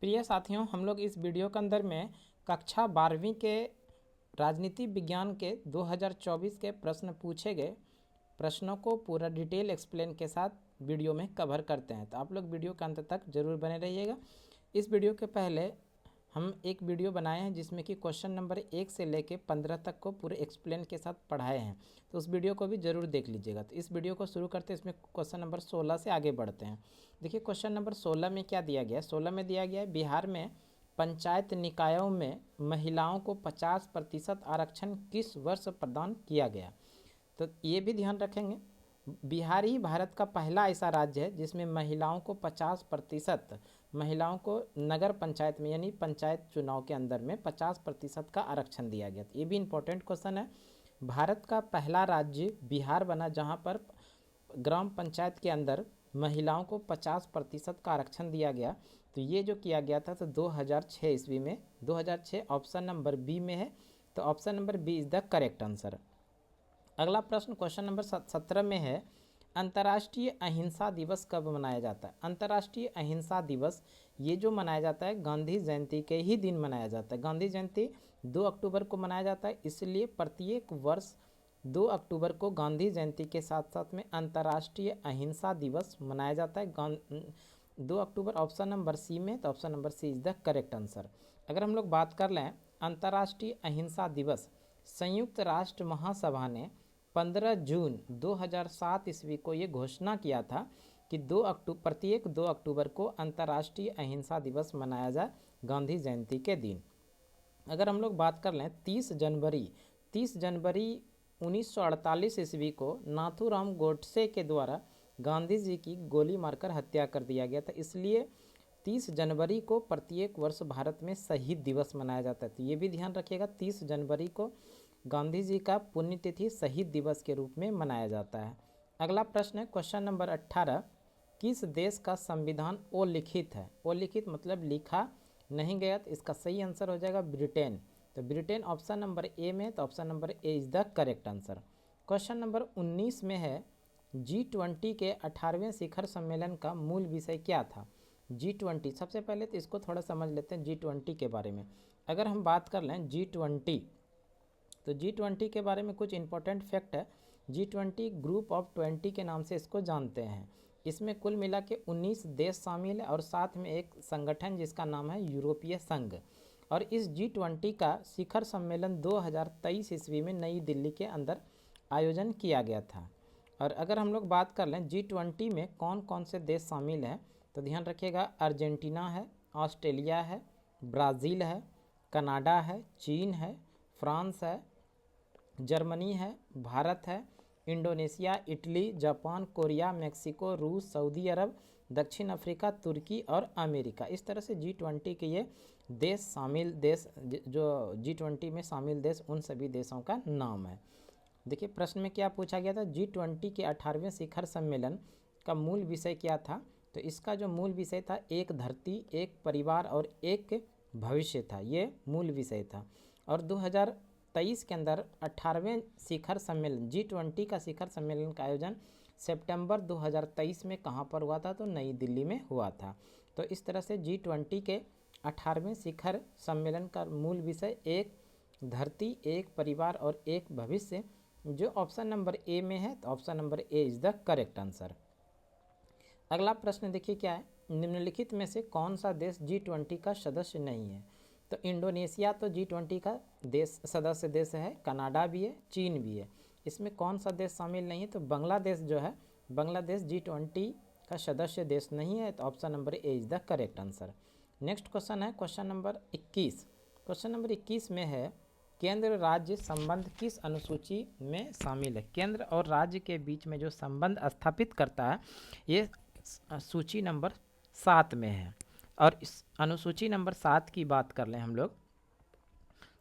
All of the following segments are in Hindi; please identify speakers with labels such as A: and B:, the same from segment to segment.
A: प्रिय साथियों, हम लोग इस वीडियो के अंदर में कक्षा 12वीं के राजनीति विज्ञान के 2024 के प्रश्न पूछे गए प्रश्नों को पूरा डिटेल एक्सप्लेन के साथ वीडियो में कवर करते हैं। तो आप लोग वीडियो के अंत तक जरूर बने रहिएगा। इस वीडियो के पहले हम एक वीडियो बनाए हैं जिसमें कि क्वेश्चन नंबर 1 से लेके 15 तक को पूरे एक्सप्लेन के साथ पढ़ाए हैं, तो उस वीडियो को भी ज़रूर देख लीजिएगा। तो इस वीडियो को शुरू करते हैं। इसमें क्वेश्चन नंबर 16 से आगे बढ़ते हैं। देखिए क्वेश्चन नंबर 16 में क्या दिया गया है। 16 में दिया गया है बिहार में पंचायत निकायों में महिलाओं को 50% आरक्षण किस वर्ष प्रदान किया गया। तो ये भी ध्यान रखेंगे, बिहार ही भारत का पहला ऐसा राज्य है जिसमें महिलाओं को 50% महिलाओं को नगर पंचायत में यानी पंचायत चुनाव के अंदर में 50% का आरक्षण दिया गया। तो ये भी इम्पोर्टेंट क्वेश्चन है। भारत का पहला राज्य बिहार बना जहाँ पर ग्राम पंचायत के अंदर महिलाओं को 50% का आरक्षण दिया गया। तो ये जो किया गया था तो 2006 ईस्वी में, 2006 ऑप्शन नंबर बी में है। तो option number B is the correct answer. अगला प्रश्न क्वेश्चन नंबर 17 में है, अंतर्राष्ट्रीय अहिंसा दिवस कब मनाया जाता है। अंतर्राष्ट्रीय अहिंसा दिवस ये जो मनाया जाता है गांधी जयंती के ही दिन मनाया जाता है। गांधी जयंती 2 अक्टूबर को मनाया जाता है, इसलिए प्रत्येक वर्ष 2 अक्टूबर को गांधी जयंती के साथ साथ में अंतर्राष्ट्रीय अहिंसा दिवस मनाया जाता है। 2 अक्टूबर ऑप्शन नंबर सी में, तो option number C is the correct answer. अगर हम लोग बात कर लें अंतर्राष्ट्रीय अहिंसा दिवस, संयुक्त राष्ट्र महासभा ने 15 जून 2007 ईस्वी को ये घोषणा किया था कि प्रत्येक 2 अक्टूबर को अंतर्राष्ट्रीय अहिंसा दिवस मनाया जाए गांधी जयंती के दिन। अगर हम लोग बात कर लें 30 जनवरी 1948 ईस्वी को नाथूराम गोडसे के द्वारा गांधी जी की गोली मारकर हत्या कर दिया गया था, इसलिए 30 जनवरी को प्रत्येक वर्ष भारत में शहीद दिवस मनाया जाता है। तो ये भी ध्यान रखिएगा, 30 जनवरी को गांधी जी का पुण्यतिथि शहीद दिवस के रूप में मनाया जाता है। अगला प्रश्न है क्वेश्चन नंबर 18, किस देश का संविधान अलिखित है। अलिखित मतलब लिखा नहीं गया, तो इसका सही आंसर हो जाएगा ब्रिटेन। तो ब्रिटेन ऑप्शन नंबर ए में, तो option number A is the correct answer. Question number 19 में है, G20 के 18वें शिखर सम्मेलन का मूल विषय क्या था। G20, सबसे पहले तो इसको थोड़ा समझ लेते हैं G20 के बारे में। अगर हम बात कर लें G20, तो G20 के बारे में कुछ इंपॉर्टेंट फैक्ट है। G20 ग्रुप ऑफ 20 के नाम से इसको जानते हैं। इसमें कुल मिला के 19 देश शामिल है और साथ में एक संगठन जिसका नाम है यूरोपीय संघ। और इस G20 का शिखर सम्मेलन 2023 ईस्वी में नई दिल्ली के अंदर आयोजन किया गया था। और अगर हम लोग बात कर लें G20 में कौन कौन से देश शामिल हैं, तो ध्यान रखिएगा, अर्जेंटीना है, ऑस्ट्रेलिया है, ब्राज़ील है, कनाडा है, चीन है, फ्रांस है, जर्मनी है, भारत है, Indonesia, Italy, Japan, Korea, Mexico, रूस, सऊदी अरब, दक्षिण अफ्रीका, तुर्की और अमेरिका। इस तरह से G20 के ये देश शामिल देश, जो G20 में शामिल देश, उन सभी देशों का नाम है। देखिए प्रश्न में क्या पूछा गया था, G20 के 18वें शिखर सम्मेलन का मूल विषय क्या था। तो इसका जो मूल विषय था, एक धरती, एक परिवार और एक भविष्य था, ये मूल विषय था। और 2023 के अंदर 18वें शिखर सम्मेलन G20 का शिखर सम्मेलन का आयोजन सितंबर 2023 में कहाँ पर हुआ था, तो नई दिल्ली में हुआ था। तो इस तरह से G20 के 18वें शिखर सम्मेलन का मूल विषय एक धरती, एक परिवार और एक भविष्य, जो ऑप्शन नंबर ए में है। तो option number A is the correct answer. अगला प्रश्न देखिए क्या है, निम्नलिखित में से कौन सा देश G20 का सदस्य नहीं है। तो इंडोनेशिया तो G20 का सदस्य देश है, कनाडा भी है, चीन भी है। इसमें कौन सा देश शामिल नहीं है, तो बांग्लादेश जो है, बांग्लादेश G20 का सदस्य देश नहीं है। तो option number A is the correct answer. Next question है क्वेश्चन नंबर 21। क्वेश्चन नंबर 21 में है, केंद्र राज्य संबंध किस अनुसूची में शामिल है। केंद्र और राज्य के बीच में जो संबंध स्थापित करता है, ये सूची नंबर 7 में है। और इस अनुसूची नंबर 7 की बात कर लें हम लोग,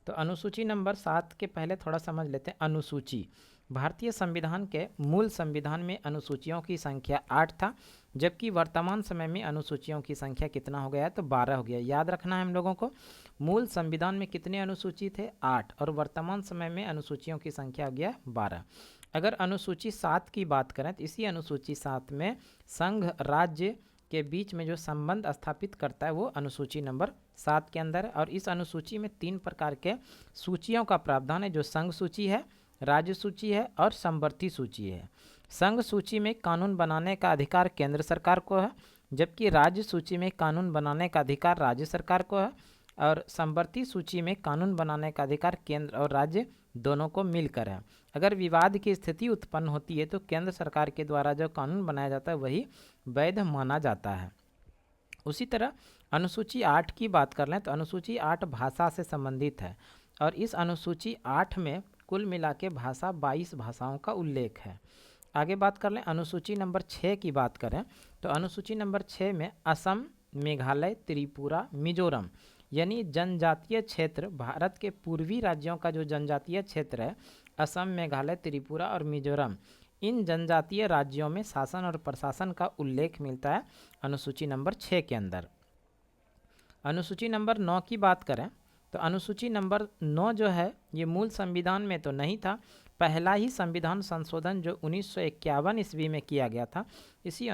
A: तो अनुसूची नंबर 7 के पहले थोड़ा समझ लेते हैं। अनुसूची, भारतीय संविधान के मूल संविधान में अनुसूचियों की संख्या 8 था, जबकि वर्तमान समय में अनुसूचियों की संख्या कितना हो गया है, तो 12 हो गया। याद रखना है हम लोगों को, मूल संविधान में कितने अनुसूची थे, 8, और वर्तमान समय में अनुसूचियों की संख्या हो गया 12। अगर अनुसूची 7 की बात करें तो इसी अनुसूची 7 में संघ, राज्य के बीच में जो संबंध स्थापित करता है वो अनुसूची नंबर 7 के अंदर है। और इस अनुसूची में 3 प्रकार के सूचियों का प्रावधान है, जो संघ सूची है, राज्य सूची है और समवर्ती सूची है। संघ सूची में कानून बनाने का अधिकार केंद्र सरकार को है, जबकि राज्य सूची में कानून बनाने का अधिकार राज्य सरकार को है, और समवर्ती सूची में कानून बनाने का अधिकार केंद्र और राज्य दोनों को मिलकर है। अगर विवाद की स्थिति उत्पन्न होती है तो केंद्र सरकार के द्वारा जो कानून बनाया जाता है वही वैध माना जाता है। उसी तरह अनुसूची 8 की बात कर लें तो अनुसूची 8 भाषा से संबंधित है, और इस अनुसूची 8 में कुल मिला के भाषा 22 भाषाओं का उल्लेख है। आगे बात कर लें अनुसूची नंबर 6 की बात करें तो अनुसूची नंबर 6 में असम, मेघालय, त्रिपुरा, मिजोरम यानी जनजातीय क्षेत्र, भारत के पूर्वी राज्यों का जो जनजातीय क्षेत्र है असम, मेघालय, त्रिपुरा और मिजोरम, इन जनजातीय राज्यों में शासन और प्रशासन का उल्लेख मिलता है अनुसूची नंबर 6 के अंदर। अनुसूची नंबर 9 की बात करें तो अनुसूची नंबर 9 जो है ये मूल संविधान में तो नहीं था, पहला ही संविधान संशोधन जो 1951 ईस्वी में किया गया था, इसी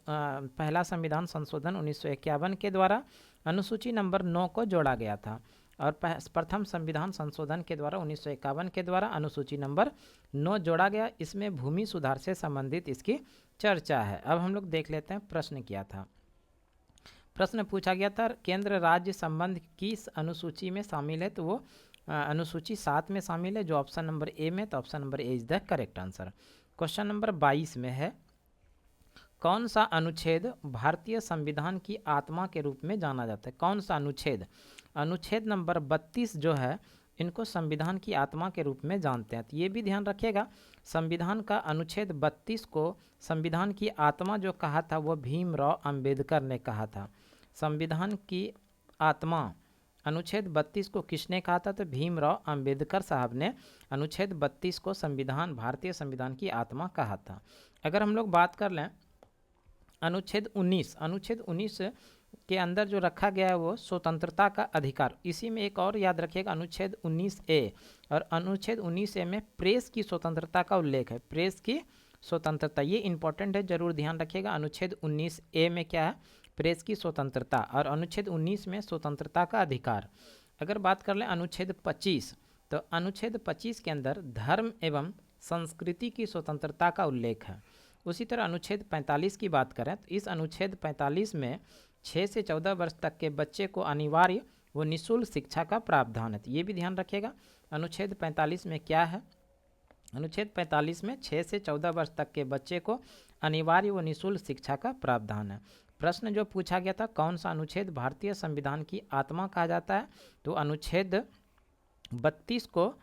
A: पहला संविधान संशोधन 1951 के द्वारा अनुसूची नंबर 9 को जोड़ा गया था। और प्रथम संविधान संशोधन के द्वारा 1951 के द्वारा अनुसूची नंबर 9 जोड़ा गया। इसमें भूमि सुधार से संबंधित इसकी चर्चा है। अब हम लोग देख लेते हैं प्रश्न क्या था। प्रश्न पूछा गया था केंद्र राज्य संबंध किस अनुसूची में शामिल है, तो वो अनुसूची 7 में शामिल है, जो ऑप्शन नंबर ए में, तो option number A is the correct answer. Question number 22 में है कौन सा अनुच्छेद भारतीय संविधान की आत्मा के रूप में जाना जाता है। कौन सा अनुच्छेद? अनुच्छेद नंबर 32 जो है इनको संविधान की आत्मा के रूप में जानते हैं। तो ये भी ध्यान रखिएगा, संविधान का अनुच्छेद 32 को संविधान की आत्मा जो कहा था वो भीमराव अंबेडकर ने कहा था। संविधान की आत्मा अनुच्छेद 32 को किसने कहा था? तो भीमराव अंबेडकर साहब ने अनुच्छेद 32 को संविधान, भारतीय संविधान की आत्मा कहा था। अगर हम लोग बात कर लें अनुच्छेद 19 के अंदर जो रखा गया है वो स्वतंत्रता का अधिकार। इसी में एक और याद रखिएगा अनुच्छेद 19A, और अनुच्छेद 19A में प्रेस की स्वतंत्रता का उल्लेख है। प्रेस की स्वतंत्रता ये इंपॉर्टेंट है, जरूर ध्यान रखिएगा। अनुच्छेद 19A में क्या है? प्रेस की स्वतंत्रता, और अनुच्छेद 19 में स्वतंत्रता का अधिकार। अगर बात कर लें अनुच्छेद 25, तो अनुच्छेद 25 के अंदर धर्म एवं संस्कृति की स्वतंत्रता का उल्लेख है। उसी तरह अनुच्छेद 45 की बात करें तो इस अनुच्छेद 45 में 6 से 14 वर्ष तक के बच्चे को अनिवार्य व निःशुल्क शिक्षा का प्रावधान है। तो ये भी ध्यान रखिएगा अनुच्छेद 45 में क्या है। अनुच्छेद 45 में 6 से 14 वर्ष तक के बच्चे को अनिवार्य व निःशुल्क शिक्षा का प्रावधान है। प्रश्न जो पूछा गया था कौन सा अनुच्छेद भारतीय संविधान की आत्मा कहा जाता है, तो अनुच्छेद 32 को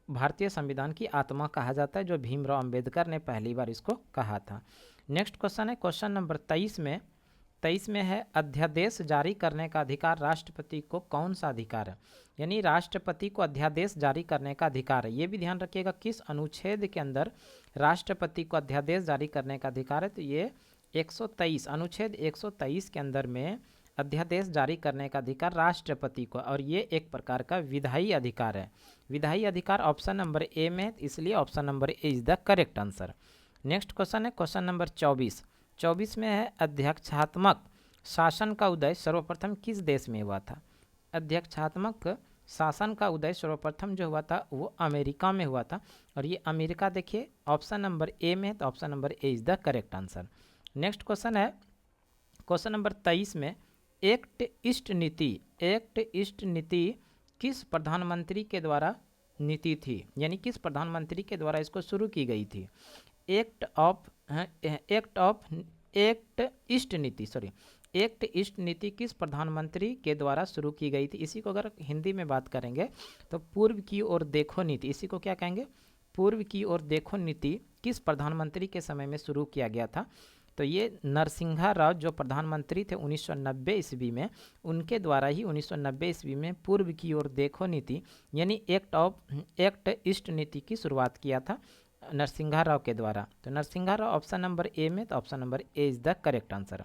A: भारतीय संविधान की आत्मा कहा जाता है, जो भीमराव अंबेडकर ने पहली बार इसको कहा था। नेक्स्ट क्वेश्चन है क्वेश्चन नंबर 23 में है अध्यादेश जारी करने का अधिकार राष्ट्रपति को कौन सा अधिकार है, यानी राष्ट्रपति को अध्यादेश जारी करने का अधिकार है। ये भी ध्यान रखिएगा किस अनुच्छेद के अंदर राष्ट्रपति को अध्यादेश जारी करने का अधिकार है, तो ये 123 अनुच्छेद 123 के अंदर में अध्यादेश जारी करने का अधिकार राष्ट्रपति को, और ये एक प्रकार का विधायी अधिकार है। विधायी अधिकार ऑप्शन नंबर ए में, इसलिए option number A is the correct answer. Next question है क्वेश्चन नंबर 24 में है अध्यक्षात्मक शासन का उदय सर्वप्रथम किस देश में हुआ था। अध्यक्षात्मक शासन का उदय सर्वप्रथम जो हुआ था वो अमेरिका में हुआ था, और ये अमेरिका देखिए ऑप्शन नंबर ए में, तो option number A is the correct answer. Next question है क्वेश्चन नंबर 23 में एक्ट ईस्ट नीति किस प्रधानमंत्री के द्वारा नीति थी, यानी किस प्रधानमंत्री के द्वारा इसको शुरू की गई थी। एक्ट ईस्ट नीति किस प्रधानमंत्री के द्वारा शुरू की गई थी। इसी को अगर हिंदी में बात करेंगे तो पूर्व की ओर देखो नीति, इसी को क्या कहेंगे? पूर्व की ओर देखो नीति किस प्रधानमंत्री के समय में शुरू किया गया था, तो ये नरसिंहा राव जो प्रधानमंत्री थे 1990 ईस्वी में, उनके द्वारा ही 1990 ईस्वी में पूर्व की ओर देखो नीति यानी एक्ट ईस्ट नीति की शुरुआत किया था नरसिंहा राव के द्वारा। तो Narasimha Rao option number A में, तो option number A is the correct answer.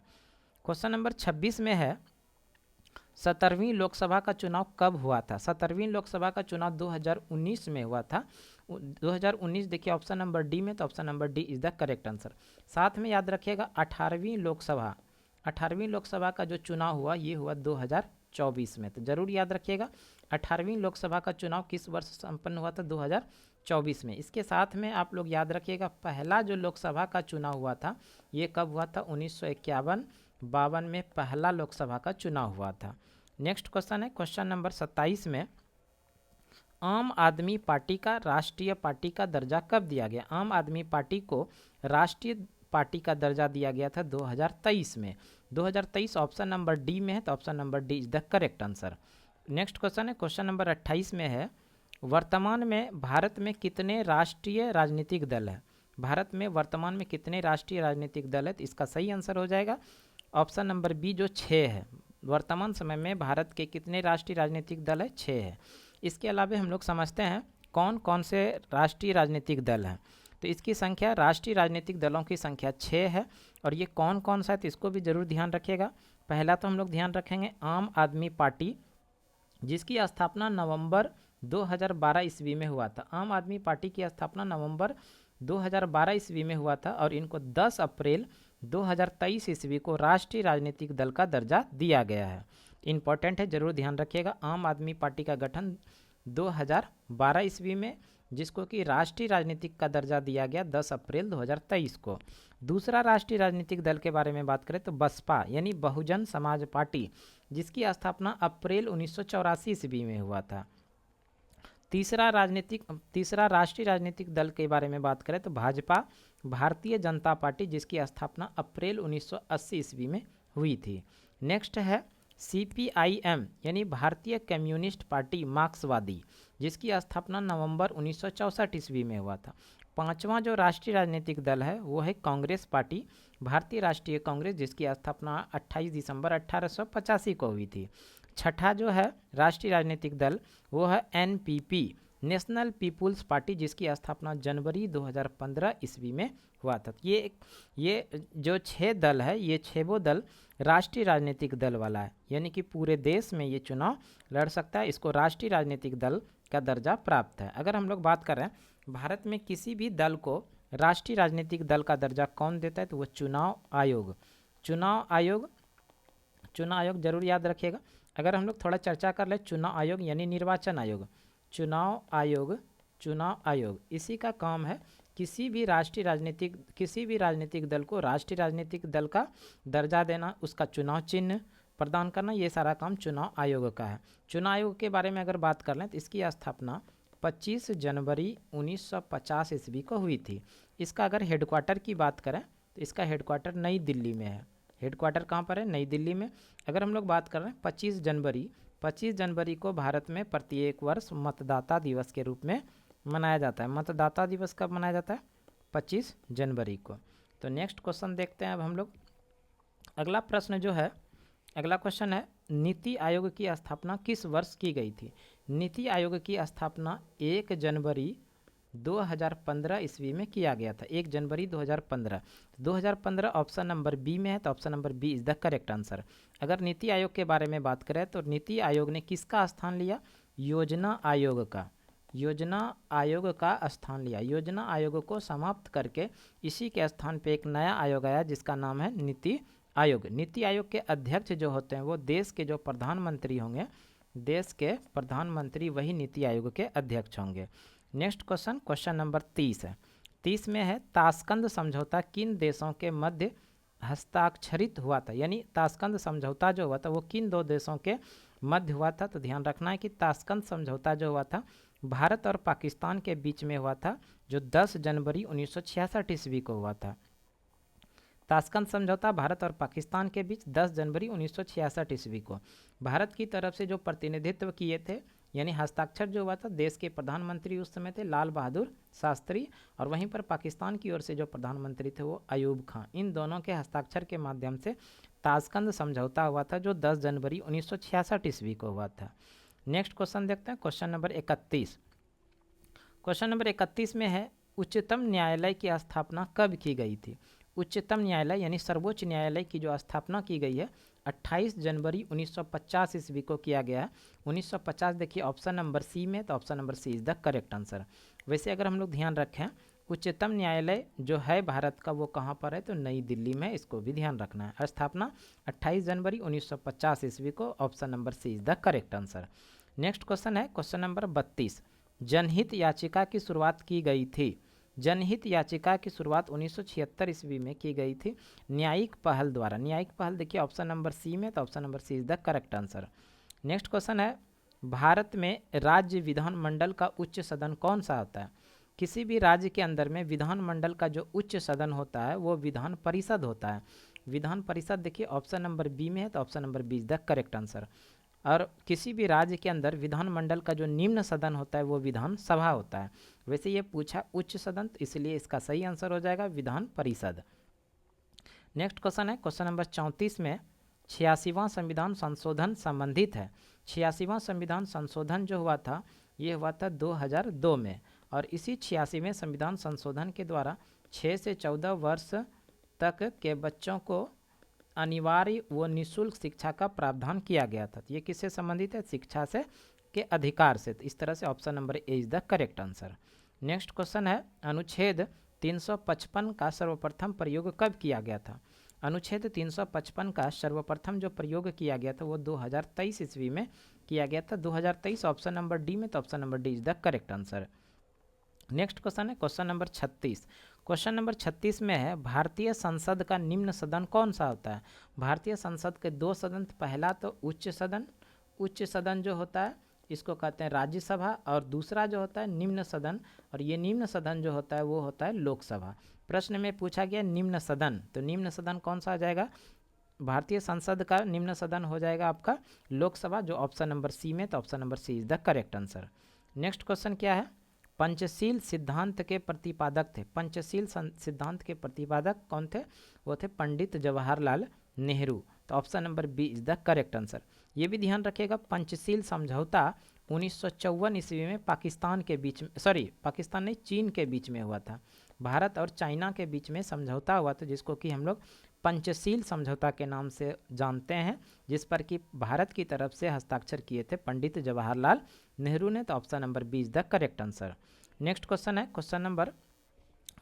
A: Question number 26 में है 17वीं लोकसभा का चुनाव कब हुआ था। 17वीं लोकसभा का चुनाव 2019 में हुआ था। 2019 देखिए ऑप्शन नंबर डी में, तो option number D is the correct answer. साथ में याद रखिएगा 18वीं 18वीं लोकसभा का जो चुनाव हुआ ये हुआ 2024 में। तो जरूर याद रखिएगा 18वीं लोकसभा का चुनाव किस वर्ष संपन्न हुआ था, 2024 में। इसके साथ में आप लोग याद रखिएगा पहला जो लोकसभा का चुनाव हुआ था ये कब हुआ था, 1951-52 में पहला लोकसभा का चुनाव हुआ था। नेक्स्ट क्वेश्चन है क्वेश्चन नंबर 27 में, आम आदमी पार्टी का राष्ट्रीय पार्टी का दर्जा कब दिया गया। आम आदमी पार्टी को राष्ट्रीय पार्टी का दर्जा दिया गया था 2023 में। 2023 ऑप्शन नंबर डी में है, तो option number D is the correct answer. Next question है क्वेश्चन नंबर 28 में है, वर्तमान में भारत में कितने राष्ट्रीय राजनीतिक दल है। भारत में वर्तमान में कितने राष्ट्रीय राजनीतिक दल है, तो इसका सही आंसर हो जाएगा ऑप्शन नंबर बी जो 6 है। वर्तमान समय में भारत के कितने राष्ट्रीय राजनीतिक दल है, 6 है। इसके अलावा हम लोग समझते हैं कौन कौन से राष्ट्रीय राजनीतिक दल हैं। तो इसकी संख्या, राष्ट्रीय राजनीतिक दलों की संख्या 6 है। और ये कौन कौन सा है तो इसको भी जरूर ध्यान रखिएगा। पहला तो हम लोग ध्यान रखेंगे आम आदमी पार्टी, जिसकी स्थापना नवंबर 2012 ईस्वी में हुआ था। आम आदमी पार्टी की स्थापना नवंबर 2012 ईस्वी में हुआ था और इनको 10 अप्रैल 2023 ईस्वी को राष्ट्रीय राजनीतिक दल का दर्जा दिया गया है। इंपॉर्टेंट है, जरूर ध्यान रखिएगा। आम आदमी पार्टी का गठन 2012 ईस्वी में, जिसको कि राष्ट्रीय राजनीतिक का दर्जा दिया गया 10 अप्रैल 2023 को। दूसरा राष्ट्रीय राजनीतिक दल के बारे में बात करें तो बसपा यानी बहुजन समाज पार्टी, जिसकी स्थापना अप्रैल 1984 ईस्वी में हुआ था। तीसरा राष्ट्रीय राजनीतिक दल के बारे में बात करें तो भाजपा भारतीय जनता पार्टी, जिसकी स्थापना अप्रैल 1980 ईस्वी में हुई थी। नेक्स्ट है CPIM यानी भारतीय कम्युनिस्ट पार्टी मार्क्सवादी, जिसकी स्थापना नवंबर 1964 ईस्वी में हुआ था। पांचवा जो राष्ट्रीय राजनीतिक दल है वो है कांग्रेस पार्टी, भारतीय राष्ट्रीय कांग्रेस, जिसकी स्थापना 28 दिसंबर 1885 को हुई थी। छठा जो है राष्ट्रीय राजनीतिक दल वो है NPP नेशनल पीपुल्स पार्टी, जिसकी स्थापना जनवरी 2015 ईस्वी में हुआ था। ये जो 6 दल है, ये 6 वो दल राष्ट्रीय राजनीतिक दल वाला है, यानी कि पूरे देश में ये चुनाव लड़ सकता है। इसको राष्ट्रीय राजनीतिक दल का दर्जा प्राप्त है। अगर हम लोग बात कर रहे हैं भारत में किसी भी दल को राष्ट्रीय राजनीतिक दल का दर्जा कौन देता है, तो वो चुनाव आयोग जरूर याद रखिएगा। अगर हम लोग थोड़ा चर्चा कर ले, चुनाव आयोग यानी निर्वाचन आयोग, चुनाव आयोग इसी का काम है किसी भी राजनीतिक दल को राष्ट्रीय राजनीतिक दल का दर्जा देना, उसका चुनाव चिन्ह प्रदान करना, ये सारा काम चुनाव आयोग का है। चुनाव आयोग के बारे में अगर बात कर लें तो इसकी स्थापना 25 जनवरी 1950 ईस्वी को हुई थी। इसका अगर हेडक्वार्टर की बात करें तो इसका हेडक्वार्टर नई दिल्ली में है। हेडक्वार्टर कहाँ पर है, नई दिल्ली में। अगर हम लोग बात कर रहे हैं 25 जनवरी को भारत में प्रत्येक वर्ष मतदाता दिवस के रूप में मनाया जाता है। मतदाता दिवस कब मनाया जाता है, 25 जनवरी को। तो नेक्स्ट क्वेश्चन देखते हैं अब हम लोग। अगला क्वेश्चन है नीति आयोग की स्थापना किस वर्ष की गई थी। नीति आयोग की स्थापना 1 जनवरी 2015 ईस्वी में किया गया था। 1 जनवरी 2015 ऑप्शन नंबर बी में है, तो option number B is the correct answer. अगर नीति आयोग के बारे में बात करें तो नीति आयोग ने किसका स्थान लिया, योजना आयोग का स्थान लिया। योजना आयोग को समाप्त करके इसी के स्थान पे एक नया आयोग आया जिसका नाम है नीति आयोग। नीति आयोग के अध्यक्ष जो होते हैं वो देश के जो प्रधानमंत्री होंगे, देश के प्रधानमंत्री वही नीति आयोग के अध्यक्ष होंगे। नेक्स्ट क्वेश्चन नंबर 30 है। 30 में है ताशकंद समझौता किन देशों के मध्य हस्ताक्षरित हुआ था, यानी ताशकंद समझौता जो हुआ था वो किन 2 देशों के मध्य हुआ था। तो ध्यान रखना है कि ताशकंद समझौता जो हुआ था भारत और पाकिस्तान के बीच में हुआ था, जो 10 जनवरी 1966 ईस्वी को हुआ था। ताशकंद समझौता भारत और पाकिस्तान के बीच 10 जनवरी 1966 ईस्वी को। भारत की तरफ से जो प्रतिनिधित्व किए थे यानी हस्ताक्षर जो हुआ था, देश के प्रधानमंत्री उस समय थे लाल बहादुर शास्त्री, और वहीं पर पाकिस्तान की ओर से जो प्रधानमंत्री थे वो अयूब खां। इन दोनों के हस्ताक्षर के माध्यम से ताशकंद समझौता हुआ था, जो 10 जनवरी 1966 ईस्वी को हुआ था। नेक्स्ट क्वेश्चन देखते हैं क्वेश्चन नंबर 31। क्वेश्चन नंबर 31 में है उच्चतम न्यायालय की स्थापना कब की गई थी। उच्चतम न्यायालय यानी सर्वोच्च न्यायालय की जो स्थापना की गई है 28 जनवरी 1950 ईस्वी को किया गया है। 1950 देखिए ऑप्शन नंबर सी में, तो option number C is the correct answer. वैसे अगर हम लोग ध्यान रखें उच्चतम न्यायालय जो है भारत का वो कहाँ पर है, तो नई दिल्ली में, इसको भी ध्यान रखना है। स्थापना 28 जनवरी 1950 ईस्वी को, option number C is the correct answer. Next question है क्वेश्चन नंबर 32। जनहित याचिका की शुरुआत की गई थी। जनहित याचिका की शुरुआत 1976 ईस्वी में की गई थी न्यायिक पहल द्वारा। न्यायिक पहल देखिए ऑप्शन नंबर सी में, तो option number C is the correct answer. Next question है भारत में राज्य विधानमंडल का उच्च सदन कौन सा होता है। किसी भी राज्य के अंदर में विधानमंडल का जो उच्च सदन होता है वो विधान परिषद होता है। विधान परिषद देखिए ऑप्शन नंबर बी में है, तो option number B is the correct answer. और किसी भी राज्य के अंदर विधानमंडल का जो निम्न सदन होता है वो विधान सभा होता है। वैसे ये पूछा उच्च सदन, तो इसलिए इसका सही आंसर हो जाएगा विधान परिषद। नेक्स्ट क्वेश्चन है क्वेश्चन नंबर 34 में 86वां संविधान संशोधन संबंधित है। 86वां संविधान संशोधन जो हुआ था ये हुआ था 2002 में, और इसी 86वें संविधान संशोधन के द्वारा 6 से 14 वर्ष तक के बच्चों को अनिवार्य व निःशुल्क शिक्षा का प्रावधान किया गया था। ये किससे संबंधित है, शिक्षा से के अधिकार से। तो इस तरह से option number A is the correct answer. Next question है अनुच्छेद 355 का सर्वप्रथम प्रयोग कब किया गया था। अनुच्छेद 355 का सर्वप्रथम जो प्रयोग किया गया था वो 2023 ईस्वी में किया गया था। 2023 ऑप्शन नंबर डी में, तो option number D is the correct answer. Next question है क्वेश्चन नंबर 36। क्वेश्चन नंबर 36 में है भारतीय संसद का निम्न सदन कौन सा होता है। भारतीय संसद के दो सदन, पहला तो उच्च सदन, उच्च सदन जो होता है इसको कहते हैं राज्यसभा, और दूसरा जो होता है निम्न सदन, और ये निम्न सदन जो होता है वो होता है लोकसभा। प्रश्न में पूछा गया निम्न सदन, तो निम्न सदन कौन सा आ जाएगा, भारतीय संसद का निम्न सदन हो जाएगा आपका लोकसभा, जो ऑप्शन नंबर सी में, तो option number C is the correct answer. Next question क्या है, पंचशील सिद्धांत के प्रतिपादक थे। पंचशील सिद्धांत के प्रतिपादक कौन थे, वो थे पंडित जवाहरलाल नेहरू, तो option number B is the correct answer. ये भी ध्यान रखिएगा पंचशील समझौता 1954 ईस्वी में पाकिस्तान के बीच में, सॉरी पाकिस्तान नहीं चीन के बीच में हुआ था। भारत और चाइना के बीच में समझौता हुआ था जिसको कि हम लोग पंचशील समझौता के नाम से जानते हैं, जिस पर कि भारत की तरफ से हस्ताक्षर किए थे पंडित जवाहरलाल नेहरू ने, तो option number B is the correct answer. Next question है क्वेश्चन नंबर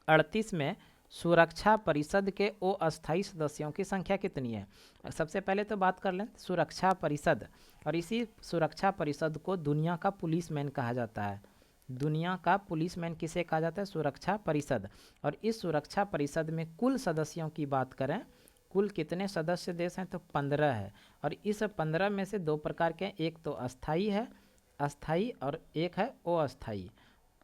A: 38 में सुरक्षा परिषद के अस्थायी सदस्यों की संख्या कितनी है। सबसे पहले तो बात कर लें सुरक्षा परिषद, और इसी सुरक्षा परिषद को दुनिया का पुलिसमैन कहा जाता है। दुनिया का पुलिसमैन किसे कहा जाता है, सुरक्षा परिषद। और इस सुरक्षा परिषद में कुल सदस्यों की बात करें, कुल कितने सदस्य देश हैं, तो 15 है। और इस 15 में से दो प्रकार के, एक तो अस्थाई है, अस्थाई, और एक है अस्थाई।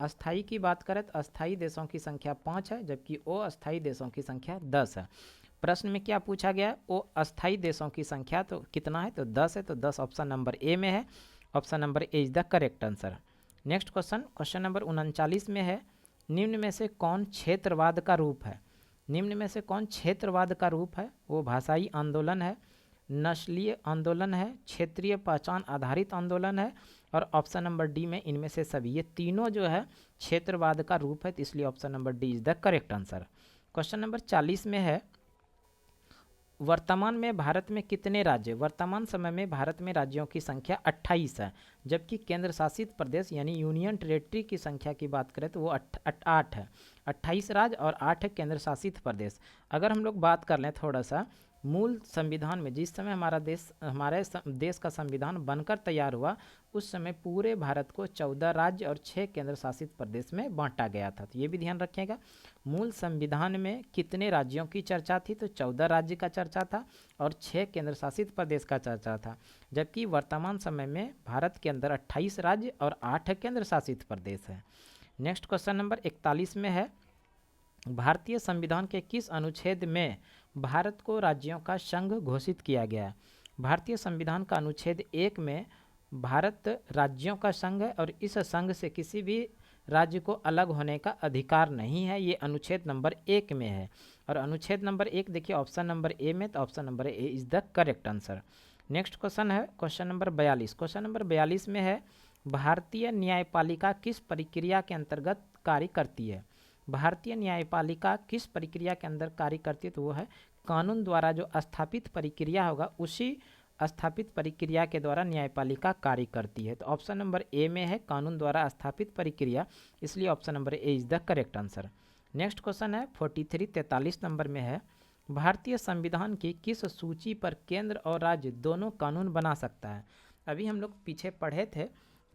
A: अस्थाई की बात करें तो अस्थाई देशों की संख्या 5 है, जबकि अस्थाई देशों की संख्या 10 है। प्रश्न में क्या पूछा गया है, अस्थाई देशों की संख्या तो कितना है, तो 10 है, तो 10 ऑप्शन नंबर ए में है, option number A is the correct answer. Next question question number 39 में है निम्न में से कौन क्षेत्रवाद का रूप है। निम्न में से कौन क्षेत्रवाद का रूप है, वो भाषाई आंदोलन है, नस्लीय आंदोलन है, क्षेत्रीय पहचान आधारित आंदोलन है, और ऑप्शन नंबर डी में इनमें से सभी, ये तीनों जो है क्षेत्रवाद का रूप है, तो इसलिए option number D is the correct answer. Question number 40 में है वर्तमान में भारत में कितने राज्य, वर्तमान समय में भारत में राज्यों की संख्या 28 है, जबकि केंद्र शासित प्रदेश यानी यूनियन टेरिटरी की संख्या की बात करें तो वो 8 है। 28 राज्य और 8 केंद्र शासित प्रदेश। अगर हम लोग बात कर लें थोड़ा सा मूल संविधान में, जिस समय हमारे देश का संविधान बनकर तैयार हुआ उस समय पूरे भारत को 14 राज्य और 6 केंद्र शासित प्रदेश में बांटा गया था। तो ये भी ध्यान रखिएगा, मूल संविधान में कितने राज्यों की चर्चा थी, तो 14 राज्य का चर्चा था और 6 केंद्र शासित प्रदेश का चर्चा था, जबकि वर्तमान समय में भारत के अंदर 28 राज्य और 8 केंद्र शासित प्रदेश है। नेक्स्ट क्वेश्चन नंबर 41 में है भारतीय संविधान के किस अनुच्छेद में भारत को राज्यों का संघ घोषित किया गया है। भारतीय संविधान का अनुच्छेद 1 में भारत राज्यों का संघ है और इस संघ से किसी भी राज्य को अलग होने का अधिकार नहीं है, ये अनुच्छेद नंबर 1 में है। और अनुच्छेद नंबर 1 देखिए ऑप्शन नंबर ए में, तो option number A is the correct answer. Next question है क्वेश्चन नंबर 42। क्वेश्चन नंबर 42 में है भारतीय न्यायपालिका किस प्रक्रिया के अंतर्गत कार्य करती है। भारतीय न्यायपालिका किस प्रक्रिया के अंदर कार्य करती है, तो वो है कानून द्वारा जो स्थापित प्रक्रिया होगा उसी स्थापित प्रक्रिया के द्वारा न्यायपालिका कार्य करती है। तो ऑप्शन नंबर ए में है कानून द्वारा स्थापित प्रक्रिया, इसलिए option number A is the correct answer. Next question है 43 नंबर में है, भारतीय संविधान की किस सूची पर केंद्र और राज्य दोनों कानून बना सकता है। अभी हम लोग पीछे पढ़े थे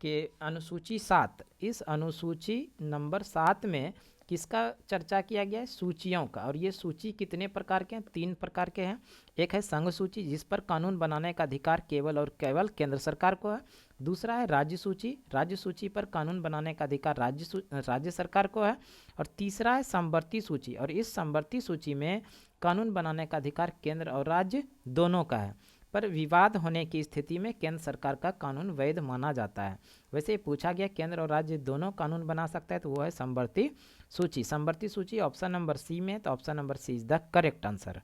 A: कि अनुसूची 7, इस अनुसूची नंबर 7 में किसका चर्चा किया गया है, सूचियों का। और ये सूची कितने प्रकार के हैं, 3 प्रकार के हैं। एक है संघ सूची, जिस पर कानून बनाने का अधिकार केवल और केवल केंद्र सरकार को है। दूसरा है राज्य सूची, राज्य सूची पर कानून बनाने का अधिकार राज्य सरकार को है। और तीसरा है समवर्ती सूची, और इस समवर्ती सूची में कानून बनाने का अधिकार केंद्र और राज्य दोनों का है, पर विवाद होने की स्थिति में केंद्र सरकार का कानून वैध माना जाता है। वैसे पूछा गया केंद्र और राज्य दोनों कानून बना सकता है, तो वो है समवर्ती सूची। समवर्ती सूची ऑप्शन नंबर सी में, तो option number C is the correct answer.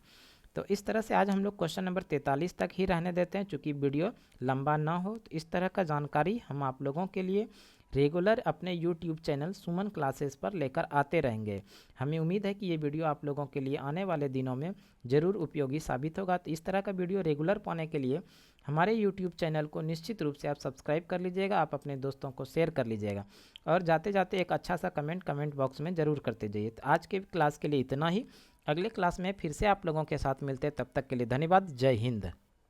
A: तो इस तरह से आज हम लोग क्वेश्चन नंबर 43 तक ही रहने देते हैं, चूँकि वीडियो लंबा ना हो। तो इस तरह का जानकारी हम आप लोगों के लिए रेगुलर अपने YouTube चैनल सुमन क्लासेस पर लेकर आते रहेंगे। हमें उम्मीद है कि ये वीडियो आप लोगों के लिए आने वाले दिनों में ज़रूर उपयोगी साबित होगा। तो इस तरह का वीडियो रेगुलर पाने के लिए हमारे YouTube चैनल को निश्चित रूप से आप सब्सक्राइब कर लीजिएगा, आप अपने दोस्तों को शेयर कर लीजिएगा, और जाते जाते एक अच्छा सा कमेंट बॉक्स में ज़रूर करते जाइए। तो आज के क्लास के लिए इतना ही। अगले क्लास में फिर से आप लोगों के साथ मिलते हैं, तब तक के लिए धन्यवाद। जय हिंद।